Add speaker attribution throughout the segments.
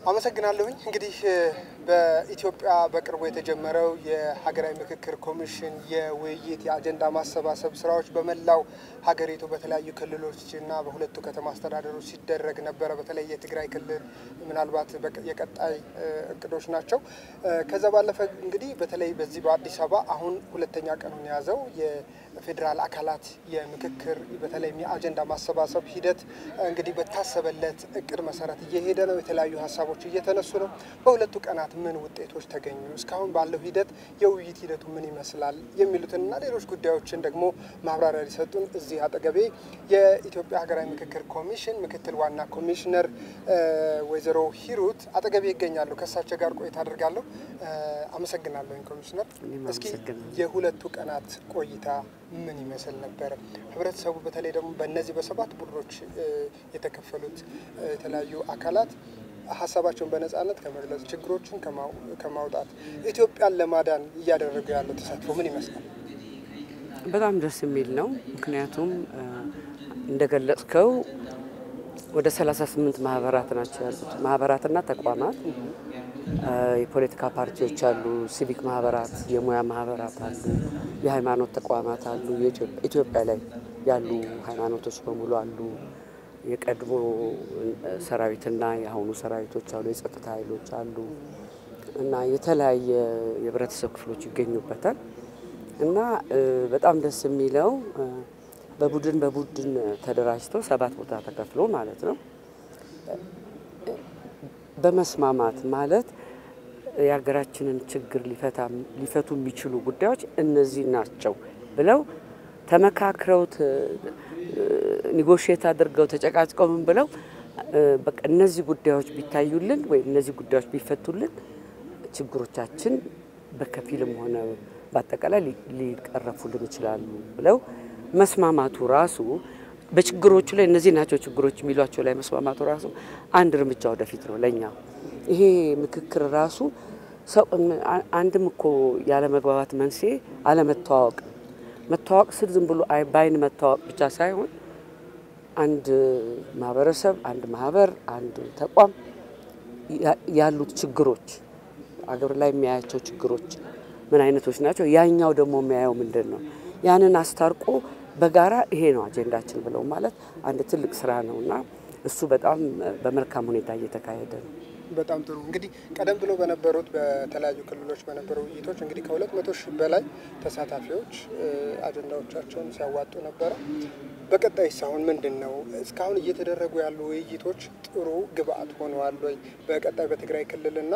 Speaker 1: አመሰግናለሁኝ እንግዲህ በኢትዮጵያ በቅርቡ የተጀመረው የሀገራዊ ምክክር ኮሚሽን የውይይት የአጀንዳ ማሰባሰብ ስራዎች በመላው ሀገሪቱ በተለያዩ ክልሎችና በሁለቱ ከተማ አስተዳደሮች ሲደረግ ነበር። በተለይ የትግራይ ክልል ምናልባት የቀጣይ እቅዶች ናቸው። ከዛ ባለፈ እንግዲህ በተለይ በዚህ በአዲስ አበባ አሁን ሁለተኛ ቀኑን ያዘው የፌደራል አካላት የምክክር በተለይ የአጀንዳ ማሰባሰብ ሂደት እንግዲህ በታሰበለት እቅድ መሰረት እየሄደ ነው። የተለያዩ ሀሳቦች እየተነሱ ነው። በሁለቱ ቀናት ምን ውጤቶች ተገኙ? እስካሁን ባለው ሂደት የውይይት ሂደቱ ምን ይመስላል? የሚሉትና ሌሎች ጉዳዮችን ደግሞ ማብራሪያ ሊሰጡን እዚህ አጠገቤ የኢትዮጵያ ሀገራዊ ምክክር ኮሚሽን ምክትል ዋና ኮሚሽነር ወይዘሮ ሂሩት አጠገቤ ይገኛሉ። ከሳቸው ጋር ቆይታ አድርጋለሁ። አመሰግናለሁ ኮሚሽነር። እስኪ የሁለቱ ቀናት ቆይታ ምን ይመስል ነበር? ህብረተሰቡ በተለይ ደግሞ በእነዚህ በሰባት ቡድኖች የተከፈሉት የተለያዩ አካላት ሀሳባቸውን በነጻነት ከመግለጽ ችግሮችን ከማውጣት ኢትዮጵያን ለማዳን እያደረጉ ያለው ተሳትፎ ምን ይመስላል?
Speaker 2: በጣም ደስ የሚል ነው። ምክንያቱም እንደገለጽከው ወደ 38 ማህበራት ናቸው ያሉት። ማህበራትና ተቋማት የፖለቲካ ፓርቲዎች አሉ፣ ሲቪክ ማህበራት፣ የሙያ ማህበራት አሉ፣ የሃይማኖት ተቋማት አሉ። ኢትዮጵያ ላይ ያሉ ሃይማኖቶች በሙሉ አሉ። የቀድሞ ሰራዊትና የአሁኑ ሰራዊቶች አሉ፣ የጸጥታ ኃይሎች አሉ እና የተለያየ የህብረተሰብ ክፍሎች ይገኙበታል እና በጣም ደስ የሚለው በቡድን ተደራጅተው 7 ቦታ ተከፍሎ ማለት ነው በመስማማት ማለት የሀገራችንን ችግር ሊፈቱ የሚችሉ ጉዳዮች እነዚህ ናቸው ብለው ተመካክረው ኒጎሽየት አድርገው ተጨቃጭቀው ምን ብለው በቃ እነዚህ ጉዳዮች ቢታዩልን ወይ እነዚህ ጉዳዮች ቢፈቱልን ችግሮቻችን በከፊልም ሆነ በአጠቃላይ ሊቀረፉልን ይችላሉ ብለው መስማማቱ ራሱ በችግሮቹ ላይ እነዚህ ናቸው ችግሮች የሚሏቸው ላይ መስማማቱ ራሱ አንድ እርምጃ ወደፊት ነው ለኛ። ይሄ ምክክር ራሱ አንድም እኮ ያለ መግባባት መንስኤ መተዋወቅ ስል ዝም ብሎ ባይን መተዋወቅ ብቻ ሳይሆን አንድ ማህበረሰብ፣ አንድ ማህበር፣ አንድ ተቋም ያሉት ችግሮች አገር ላይ የሚያያቸው ችግሮች ምን አይነቶች ናቸው? ያኛው ደግሞ የሚያየው ምንድነው? ያንን አስታርቆ በጋራ ይሄ ነው አጀንዳችን ብለው ማለት አንድ ትልቅ ስራ ነውና እሱ በጣም በመልካም ሁኔታ እየተካሄደ ነው።
Speaker 1: በጣም ጥሩ። እንግዲህ ቀደም ብሎ በነበሩት በተለያዩ ክልሎች በነበሩ ውይይቶች እንግዲህ ከ200 ሺህ በላይ ተሳታፊዎች አጀንዳዎቻቸውን ሲያዋጡ ነበር። በቀጣይ አሁን ምንድነው እስካሁን እየተደረጉ ያሉ ውይይቶች ጥሩ ግብአት ሆነዋል ወይ? በቀጣይ በትግራይ ክልልና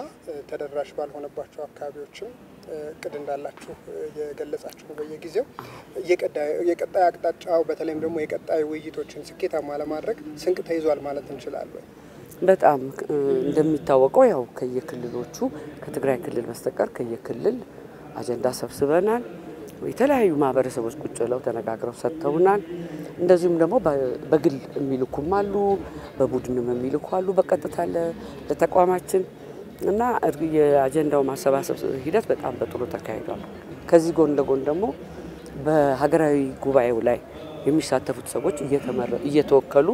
Speaker 1: ተደራሽ ባልሆነባቸው አካባቢዎችም እቅድ እንዳላችሁ የገለጻችሁ በየጊዜው የቀጣይ አቅጣጫው በተለይም ደግሞ የቀጣይ ውይይቶችን ስኬታማ ለማድረግ ስንቅ ተይዟል ማለት እንችላለን?
Speaker 2: በጣም እንደሚታወቀው ያው ከየክልሎቹ ከትግራይ ክልል በስተቀር ከየክልል አጀንዳ ሰብስበናል። የተለያዩ ማህበረሰቦች ቁጭ ብለው ተነጋግረው ሰጥተውናል። እንደዚሁም ደግሞ በግል የሚልኩም አሉ፣ በቡድንም የሚልኩ አሉ በቀጥታ ለተቋማችን እና የአጀንዳው ማሰባሰብ ሂደት በጣም በጥሩ ተካሂዷል። ከዚህ ጎን ለጎን ደግሞ በሀገራዊ ጉባኤው ላይ የሚሳተፉት ሰዎች እየተወከሉ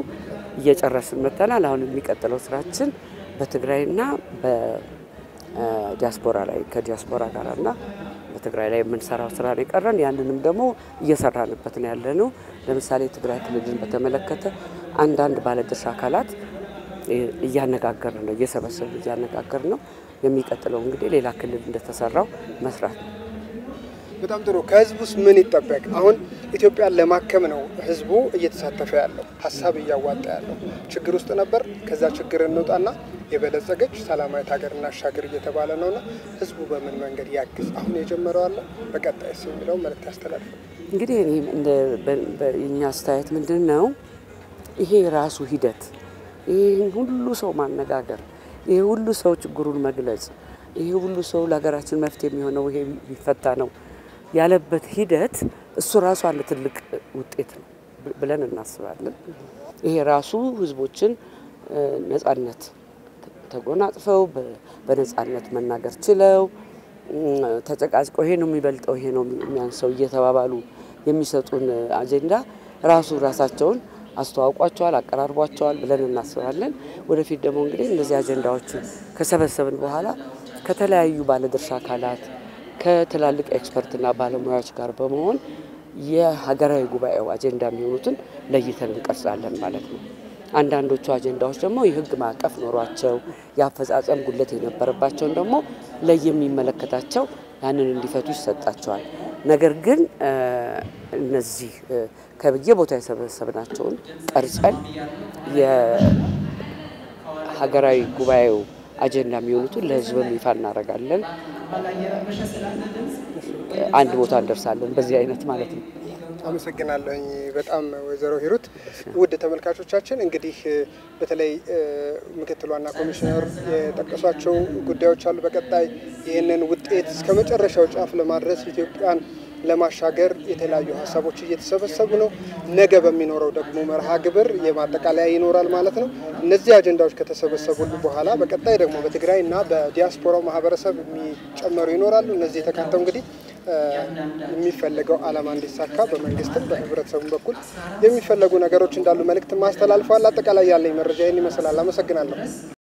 Speaker 2: እየጨረስን መተናል። አሁን የሚቀጥለው ስራችን በትግራይና በዲያስፖራ ላይ ከዲያስፖራ ጋርና በትግራይ ላይ የምንሰራው ስራ ነው የቀረን። ያንንም ደግሞ እየሰራንበት ነው ያለነው። ለምሳሌ ትግራይ ክልልን በተመለከተ አንዳንድ ባለድርሻ አካላት እያነጋገርን ነው፣ እየሰበሰብን እያነጋገርን ነው። የሚቀጥለው እንግዲህ ሌላ ክልል እንደተሰራው መስራት ነው።
Speaker 1: በጣም ጥሩ። ከህዝቡስ ምን ይጠበቅ? አሁን ኢትዮጵያን ለማከም ነው ህዝቡ እየተሳተፈ ያለው፣ ሀሳብ እያዋጣ ያለው። ችግር ውስጥ ነበር፣ ከዛ ችግር እንውጣና የበለጸገች ሰላማዊት ሀገር እናሻገር እየተባለ ነውና ህዝቡ በምን መንገድ ያግዝ? አሁን የጀመረው አለ በቀጣይስ የሚለው መልእክት ያስተላልፍ።
Speaker 2: እንግዲህ የኛ አስተያየት ምንድነው? ይሄ ራሱ ሂደት ይሄ ሁሉ ሰው ማነጋገር፣ ይሄ ሁሉ ሰው ችግሩን መግለጽ፣ ይሄ ሁሉ ሰው ለሀገራችን መፍትሄ የሚሆነው ይሄ ቢፈታ ነው ያለበት ሂደት እሱ ራሱ አንድ ትልቅ ውጤት ነው ብለን እናስባለን። ይሄ ራሱ ህዝቦችን ነጻነት ተጎናጽፈው በነጻነት መናገር ችለው ተጨቃጭቀው ይሄ ነው የሚበልጠው ይሄ ነው የሚያንሰው እየተባባሉ የሚሰጡን አጀንዳ ራሳቸውን አስተዋውቋቸዋል አቀራርቧቸዋል ብለን እናስባለን ወደፊት ደግሞ እንግዲህ እነዚህ አጀንዳዎችን ከሰበሰብን በኋላ ከተለያዩ ባለድርሻ አካላት ከትላልቅ ኤክስፐርትና ባለሙያዎች ጋር በመሆን የሀገራዊ ጉባኤው አጀንዳ የሚሆኑትን ለይተን እንቀርጻለን ማለት ነው አንዳንዶቹ አጀንዳዎች ደግሞ የህግ ማዕቀፍ ኖሯቸው ያፈጻጸም ጉድለት የነበረባቸው ደግሞ ለየሚመለከታቸው ያንን እንዲፈቱ ይሰጣቸዋል ነገር ግን እነዚህ ከበየቦታ የሰበሰብናቸውን ቀርጸን የሀገራዊ ጉባኤው አጀንዳ የሚሆኑትን ለህዝብ ይፋ እናደርጋለን አንድ ቦታ እንደርሳለን በዚህ አይነት ማለት ነው
Speaker 1: አመሰግናለሁኝ በጣም ወይዘሮ ሂሩት ውድ ተመልካቾቻችን እንግዲህ በተለይ ምክትል ዋና ኮሚሽነር የጠቀሷቸው ጉዳዮች አሉ በቀጣይ ይሄንን ውጤት እስከመጨረሻው ጫፍ ለማድረስ ኢትዮጵያን ለማሻገር የተለያዩ ሐሳቦች እየተሰበሰቡ ነው ነገ በሚኖረው ደግሞ መርሃ ግብር የማጠቃለያ ይኖራል ማለት ነው እነዚህ አጀንዳዎች ከተሰበሰቡ በኋላ በቀጣይ ደግሞ በትግራይና በዲያስፖራው ማህበረሰብ የሚጨመሩ ይኖራሉ እነዚህ ተካተው እንግዲህ የሚፈልገው ዓላማ እንዲሳካ በመንግስትም በህብረተሰቡም በኩል የሚፈልጉ ነገሮች እንዳሉ መልእክት ማስተላለፋል አጠቃላይ ያለኝ መረጃ ይሄን ይመስላል አመሰግናለሁ